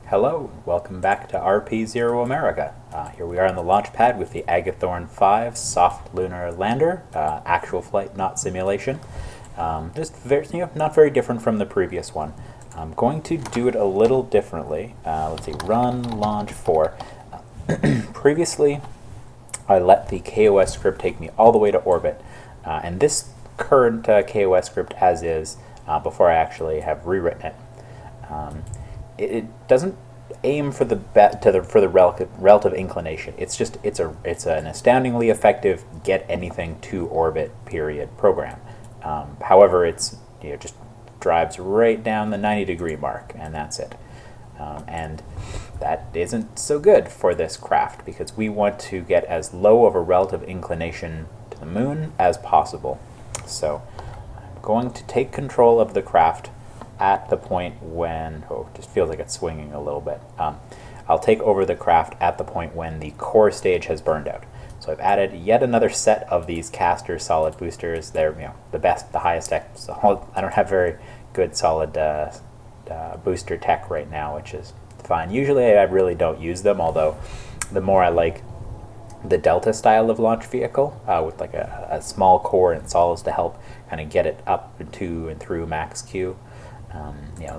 Hello, welcome back to RP-0 America. Here we are on the launch pad with the Agathorn 5 soft lunar lander, actual flight, not simulation. Just very, not very different from the previous one. I'm going to do it a little differently. Let's see, run launch 4. Previously, I let the KOS script take me all the way to orbit, and this current KOS script as is, before I actually have rewritten it. It doesn't aim for the relative inclination. It's an astoundingly effective get anything to orbit period program. However, it's just drives right down the 90-degree mark, and that's it. And that isn't so good for this craft because we want to get as low of a relative inclination to the moon as possible. So I'm going to take control of the craft at the point when, it just feels like it's swinging a little bit. I'll take over the craft at the point when the core stage has burned out. So I've added yet another set of these caster solid boosters. They're the best, the highest tech. So I don't have very good solid booster tech right now, which is fine. Usually I really don't use them, although the more I like the Delta style of launch vehicle with like a small core and solids to help kind of get it up to and through max Q.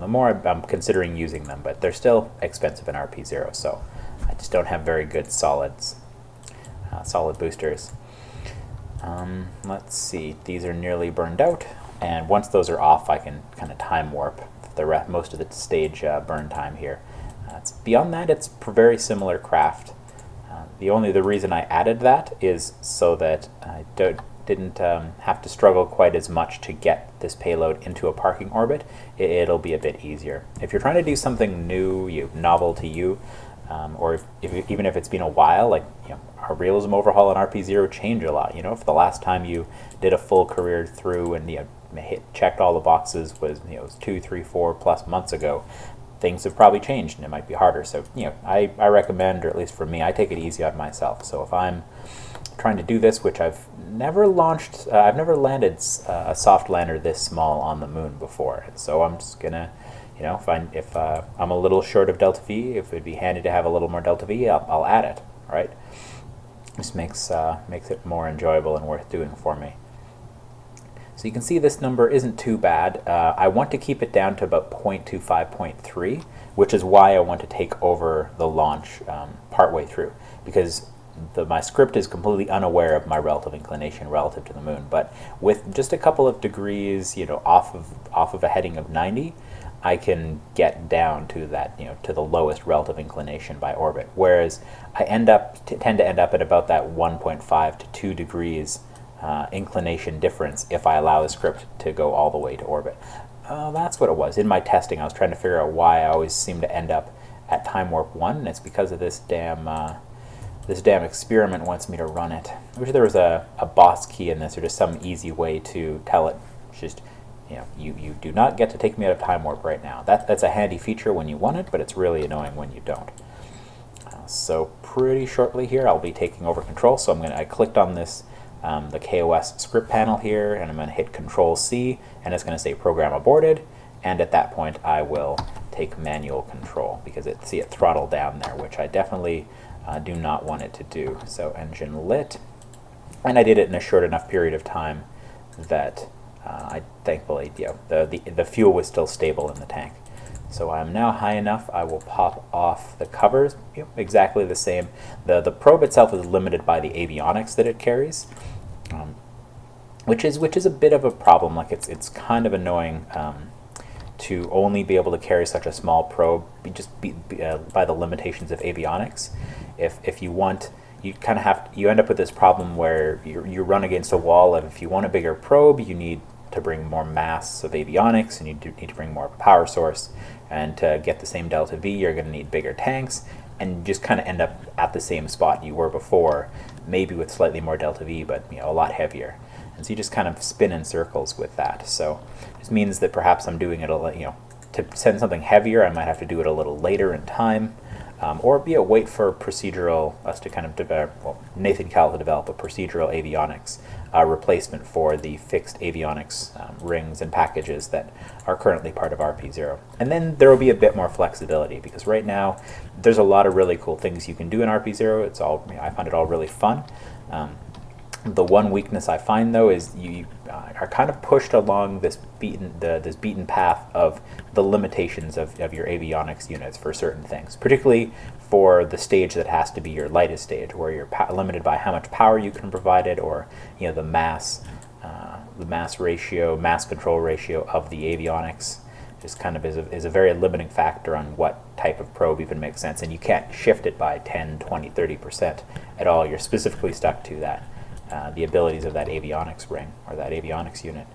The more I'm considering using them, but they're still expensive in RP-0, so I just don't have very good solid boosters. Let's see, these are nearly burned out, and once those are off, I can kind of time warp most of the stage burn time here. Beyond that, it's a very similar craft. The reason I added that is so that I didn't have to struggle quite as much to get this payload into a parking orbit. It'll be a bit easier. If you're trying to do something new, novel to you, or even if it's been a while, like our realism overhaul on RP-0 changed a lot. If the last time you did a full career through and checked all the boxes was 2, 3, 4+ months ago, things have probably changed and it might be harder. So I recommend, or at least for me, I take it easy on myself. So if I'm trying to do this, which I've never launched, I've never landed a soft lander this small on the moon before. So I'm just gonna, if I'm a little short of delta V, if it'd be handy to have a little more delta V, I'll add it. Right? Just makes it more enjoyable and worth doing for me. So you can see this number isn't too bad. I want to keep it down to about 0.25, 0.3, which is why I want to take over the launch partway through, because my script is completely unaware of my relative inclination relative to the moon. But with just a couple of degrees, off of a heading of 90, I can get down to that, to the lowest relative inclination by orbit. Whereas I tend to end up at about that 1.5 to 2 degrees inclination difference if I allow the script to go all the way to orbit. That's what it was. In my testing, I was trying to figure out why I always seem to end up at time warp 1, and it's because of this damn experiment wants me to run it. I wish there was a boss key in this, or just some easy way to tell it. It's just, you do not get to take me out of time warp right now. That's a handy feature when you want it, but it's really annoying when you don't. So pretty shortly here, I'll be taking over control. So I clicked on this, the KOS script panel here, and I'm going to hit Control-C, and it's going to say Program Aborted. And at that point, I will take manual control because it throttled down there, which I definitely do not want it to do. So engine lit, and I did it in a short enough period of time that I thankfully the fuel was still stable in the tank. So I'm now high enough. I will pop off the covers. Exactly the same. The probe itself is limited by the avionics that it carries, which is a bit of a problem. Like it's kind of annoying to only be able to carry such a small probe by the limitations of avionics. If you want, you end up with this problem where you run against a wall, and if you want a bigger probe, you need to bring more mass of avionics, and you need to bring more power source, and to get the same delta V, you're going to need bigger tanks, and you just kind of end up at the same spot you were before, maybe with slightly more delta V, but a lot heavier. And so you just kind of spin in circles with that. So this means that perhaps I'm doing it to send something heavier, I might have to do it a little later in time, or wait for procedural us to kind of develop, Nathan Cal to develop a procedural avionics a replacement for the fixed avionics rings and packages that are currently part of RP-0. And then there will be a bit more flexibility, because right now there's a lot of really cool things you can do in RP-0. It's all, I find it all really fun. The one weakness I find, though, is you are kind of pushed along this beaten path of the limitations of your avionics units for certain things, particularly for the stage that has to be your lightest stage, where you're limited by how much power you can provide it, or the mass control ratio of the avionics just kind of is a very limiting factor on what type of probe even makes sense, and you can't shift it by 10, 20, 30% at all. You're specifically stuck to that. The abilities of that avionics ring, or that avionics unit.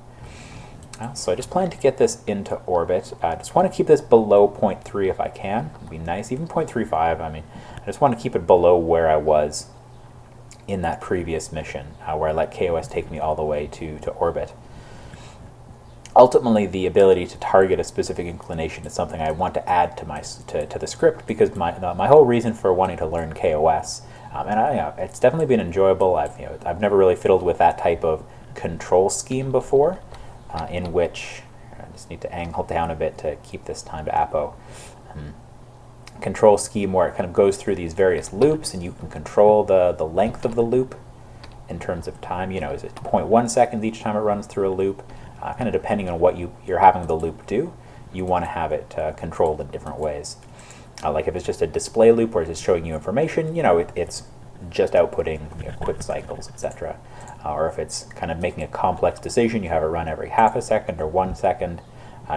So I just plan to get this into orbit. I just want to keep this below 0.3 if I can. It'd be nice, even 0.35. I mean, I just want to keep it below where I was in that previous mission, where I let KOS take me all the way to orbit. Ultimately, the ability to target a specific inclination is something I want to add to the script, because my whole reason for wanting to learn KOS, and it's definitely been enjoyable. I've never really fiddled with that type of control scheme before, in which I just need to angle down a bit to keep this time to apo. Control scheme where it kind of goes through these various loops, and you can control the length of the loop in terms of time. Is it 0.1 seconds each time it runs through a loop? Kind of depending on what you're having the loop do, you want to have it controlled in different ways. Like if it's just a display loop where it's just showing you information, it's just outputting quick cycles, etc. Or if it's kind of making a complex decision, you have it run every half a second or 1 second,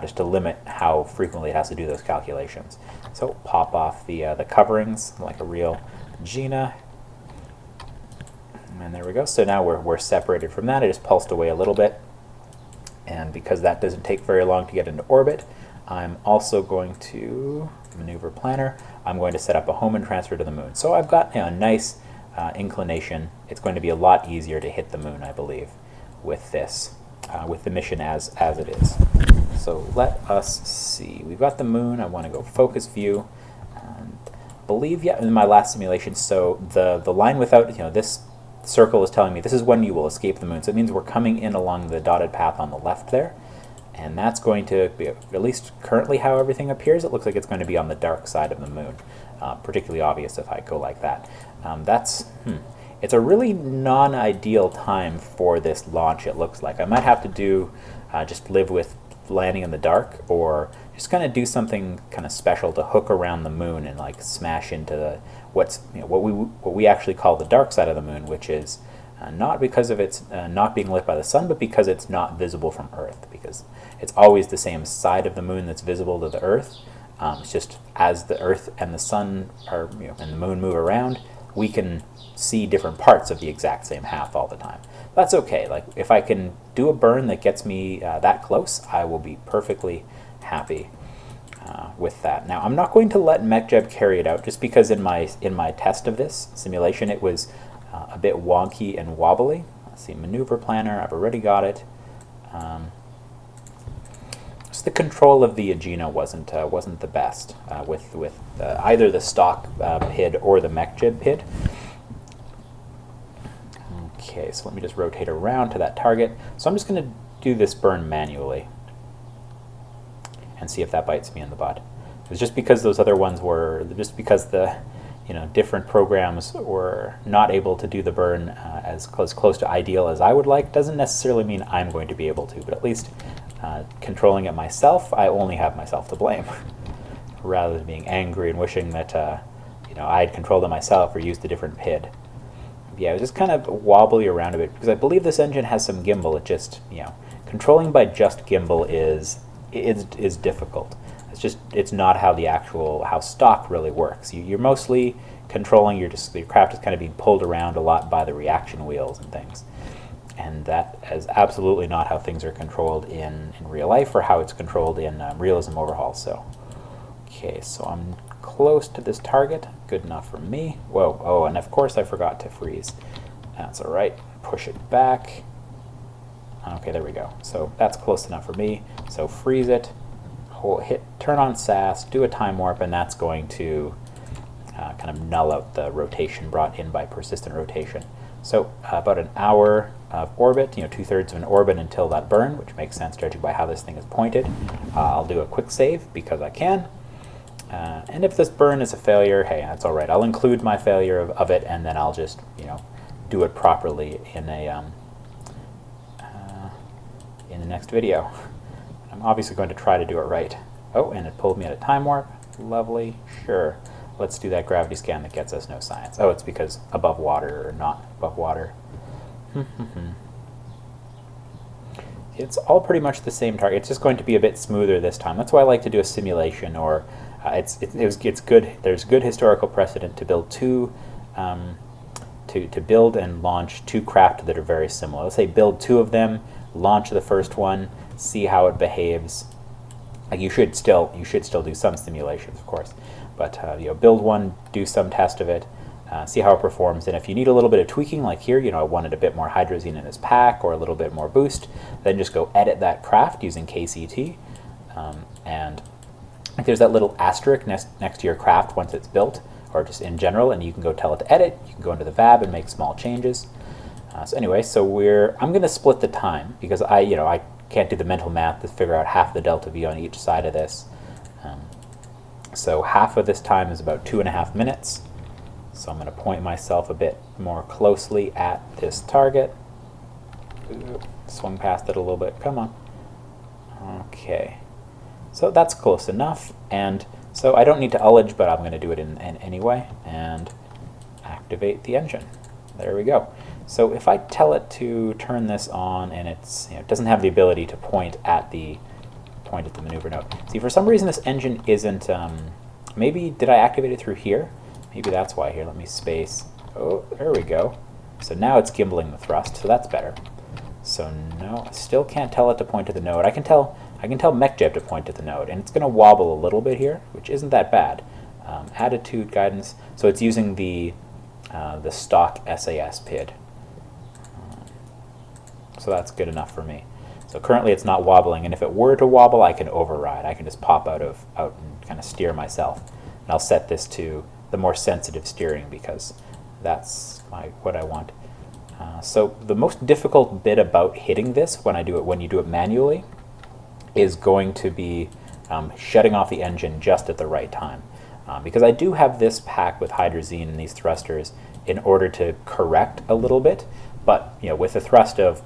just to limit how frequently it has to do those calculations. So pop off the coverings like a real Gina. And there we go. So now we're separated from that. I just pulsed away a little bit. And because that doesn't take very long to get into orbit, I'm also going to maneuver planner. I'm going to set up a home and transfer to the moon. So I've got a nice inclination. It's going to be a lot easier to hit the moon, I believe, with this, with the mission as it is. So let us see. We've got the moon. I want to go focus view. In my last simulation, so the line without, this circle is telling me this is when you will escape the moon. So it means we're coming in along the dotted path on the left there. And that's going to be, at least currently how everything appears, it looks like it's going to be on the dark side of the moon. Particularly obvious if I go like that. It's a really non-ideal time for this launch, it looks like. I might have to do, just live with landing in the dark, or just kind of do something kind of special to hook around the moon and like smash into what we actually call the dark side of the moon, which is not because of its not being lit by the sun, but because it's not visible from Earth, because it's always the same side of the moon that's visible to the Earth. It's just as the Earth and the sun and the moon move around, we can see different parts of the exact same half all the time. That's okay. Like if I can do a burn that gets me that close, I will be perfectly happy with that. Now I'm not going to let MechJeb carry it out, just because in my test of this simulation it was a bit wonky and wobbly. Let's see, maneuver planner, I've already got it. Just the control of the Agena wasn't the best with either the stock PID or the MechJeb PID. Okay, so let me just rotate around to that target. So I'm just going to do this burn manually and see if that bites me in the butt. It's just because those other ones were, just because the different programs were not able to do the burn as close to ideal as I would like, doesn't necessarily mean I'm going to be able to, but at least controlling it myself, I only have myself to blame, rather than being angry and wishing that I had controlled it myself or used a different PID. Yeah, it was just kind of wobbly around a bit, because I believe this engine has some gimbal. It just, controlling by just gimbal is difficult. It's not how stock really works. You're mostly controlling your craft is kind of being pulled around a lot by the reaction wheels and things. And that is absolutely not how things are controlled in real life, or how it's controlled in realism overhaul. So, okay, so I'm close to this target. Good enough for me. Whoa, oh, and of course I forgot to freeze. That's all right. Push it back. Okay, there we go. So that's close enough for me. So freeze it. Turn on SAS, do a time warp, and that's going to kind of null out the rotation brought in by persistent rotation. So about an hour of orbit, 2/3 of an orbit until that burn, which makes sense judging by how this thing is pointed. I'll do a quick save because I can. And if this burn is a failure, hey, that's all right. I'll include my failure of it, and then I'll just, do it properly in the next video. I'm obviously going to try to do it right. Oh, and it pulled me at a time warp. Lovely. Sure. Let's do that gravity scan that gets us no science. Oh, it's because above water or not above water. It's all pretty much the same target. It's just going to be a bit smoother this time. That's why I like to do a simulation, or it's good. There's good historical precedent to build to build and launch two craft that are very similar. Let's say build two of them, launch the first one, see how it behaves. You should still do some simulations, of course, but build one, do some test of it, see how it performs, and if you need a little bit of tweaking, like here, I wanted a bit more hydrazine in this pack or a little bit more boost, then just go edit that craft using KCT, and there's that little asterisk next to your craft once it's built, or just in general, and you can go tell it to edit. You can go into the VAB and make small changes. So anyway, I'm going to split the time because I can't do the mental math to figure out half the delta V on each side of this. So half of this time is about 2.5 minutes. So I'm going to point myself a bit more closely at this target. Ooh, swung past it a little bit. Come on. Okay. So that's close enough. And so I don't need to ullage, but I'm going to do it in anyway. And activate the engine. There we go. So if I tell it to turn this on, and it doesn't have the ability to point at the maneuver node. See, for some reason this engine isn't. Maybe did I activate it through here? Maybe that's why. Here, let me space. Oh, there we go. So now it's gimbling the thrust, so that's better. So no, I still can't tell it to point to the node. I can tell MechJeb to point to the node, and it's going to wobble a little bit here, which isn't that bad. Attitude guidance. So it's using the stock SAS PID. So that's good enough for me. So currently it's not wobbling, and if it were to wobble, I can override. I can just pop out and kind of steer myself. And I'll set this to the more sensitive steering because that's what I want. So the most difficult bit about hitting this when you do it manually is going to be shutting off the engine just at the right time. Because I do have this pack with hydrazine and these thrusters in order to correct a little bit, but with a thrust of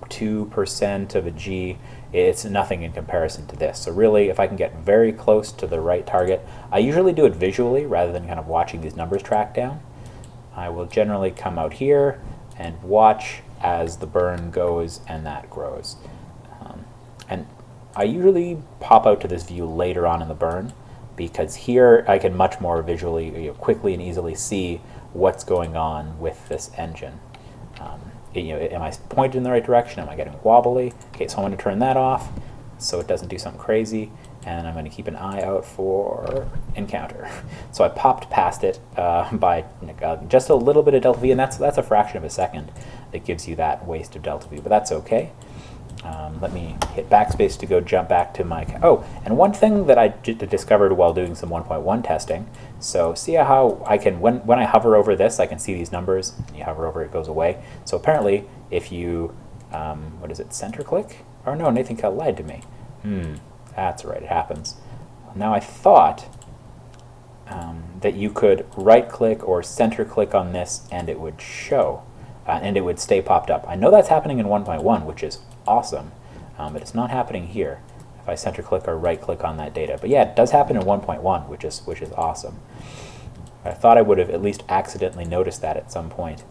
2% of a G, it's nothing in comparison to this. So really, if I can get very close to the right target, I usually do it visually rather than kind of watching these numbers track down. I will generally come out here and watch as the burn goes and that grows. And I usually pop out to this view later on in the burn because here I can much more visually, quickly and easily see what's going on with this engine. Am I pointed in the right direction? Am I getting wobbly? Okay, so I'm going to turn that off so it doesn't do something crazy, and I'm going to keep an eye out for encounter. So I popped past it by just a little bit of delta V, and that's a fraction of a second that gives you that waste of delta V, but that's okay. Let me hit backspace to go jump back to my... Oh, and one thing that I discovered while doing some 1.1 testing, so see how I can, when I hover over this, I can see these numbers. You hover over it goes away. So apparently, if you, center click? Or no, Nathan lied to me. That's right, it happens. Now I thought that you could right-click or center-click on this and it would show, and it would stay popped up. I know that's happening in 1.1, which is awesome, but it's not happening here if I center click or right click on that data. But yeah, it does happen in 1.1, which is awesome. I thought I would have at least accidentally noticed that at some point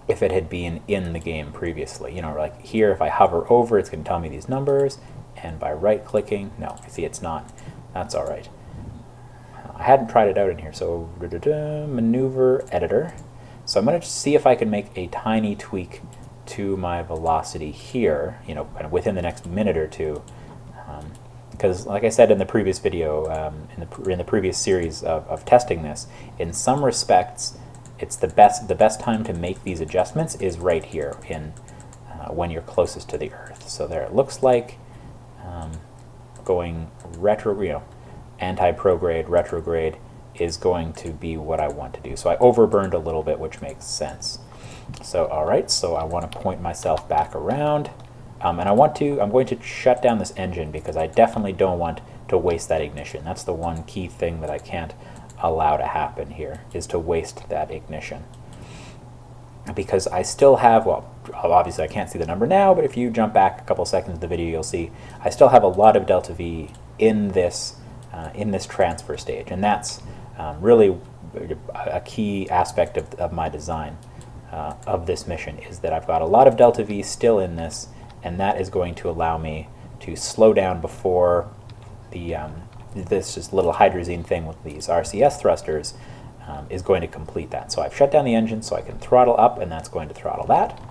if it had been in the game previously. Like here, if I hover over, it's going to tell me these numbers, and by right clicking, no, I see it's not. That's all right. I hadn't tried it out in here, so maneuver editor. So I'm going to see if I can make a tiny tweak to my velocity here, kind of within the next minute or two, because like I said in the previous video, in the previous series of testing this, in some respects, it's the best time to make these adjustments is right here in when you're closest to the Earth. So there, it looks like going anti-prograde, retrograde is going to be what I want to do. So I overburned a little bit, which makes sense. So, all right, so I want to point myself back around. And I'm going to shut down this engine because I definitely don't want to waste that ignition. That's the one key thing that I can't allow to happen here, is to waste that ignition. Because I still have, well, obviously I can't see the number now, but if you jump back a couple seconds of the video, you'll see I still have a lot of delta V in this transfer stage, and that's really a key aspect of my design of this mission, is that I've got a lot of delta V still in this, and that is going to allow me to slow down before the this just little hydrazine thing with these RCS thrusters is going to complete that. So I've shut down the engine so I can throttle up, and that's going to throttle that.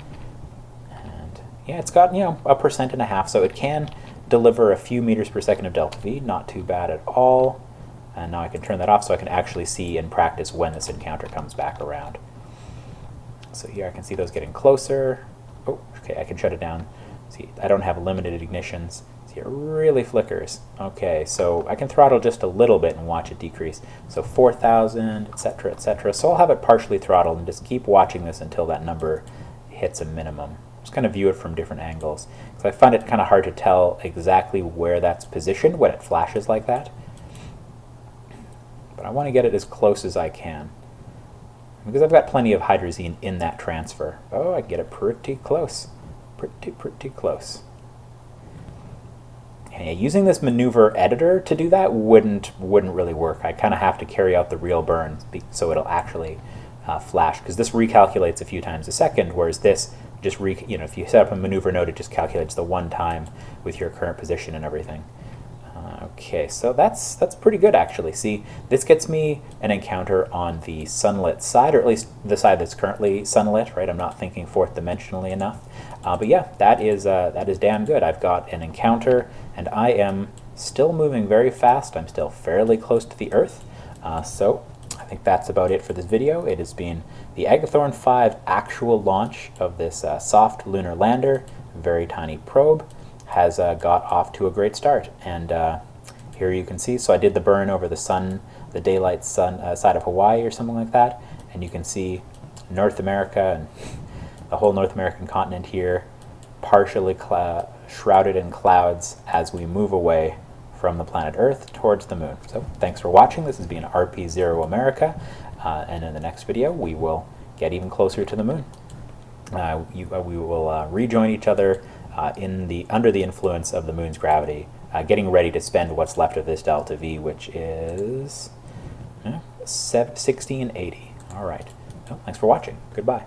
And yeah, it's got, 1.5%, so it can deliver a few meters per second of delta V, not too bad at all. And now I can turn that off so I can actually see in practice when this encounter comes back around. So here I can see those getting closer. Oh, okay, I can shut it down. See, I don't have limited ignitions. See, it really flickers. Okay, so I can throttle just a little bit and watch it decrease. So 4,000, etc., etc. So I'll have it partially throttled and just keep watching this until that number hits a minimum. Just kind of view it from different angles. So I find it kind of hard to tell exactly where that's positioned when it flashes like that. But I want to get it as close as I can, because I've got plenty of hydrazine in that transfer. Oh, I can get it pretty close. Pretty close. And yeah, using this maneuver editor to do that wouldn't really work. I kind of have to carry out the real burn so it'll actually flash, because this recalculates a few times a second, whereas this just if you set up a maneuver node, it just calculates the one time with your current position and everything. Okay, so that's pretty good, actually. See, this gets me an encounter on the sunlit side, or at least the side that's currently sunlit, right? I'm not thinking fourth dimensionally enough. But yeah, that is damn good. I've got an encounter, and I am still moving very fast. I'm still fairly close to the Earth. So I think that's about it for this video. It has been the Agathorn 5 actual launch of this soft lunar lander, very tiny probe. Has got off to a great start, and here you can see, so I did the burn over the daylight sun side of Hawaii or something like that, and you can see North America and the whole North American continent here partially shrouded in clouds as we move away from the planet Earth towards the moon. So thanks for watching. This has been RP-0 America, and in the next video we will get even closer to the moon. We will rejoin each other under the influence of the moon's gravity, getting ready to spend what's left of this delta V, which is 1680. All right. Well, thanks for watching. Goodbye.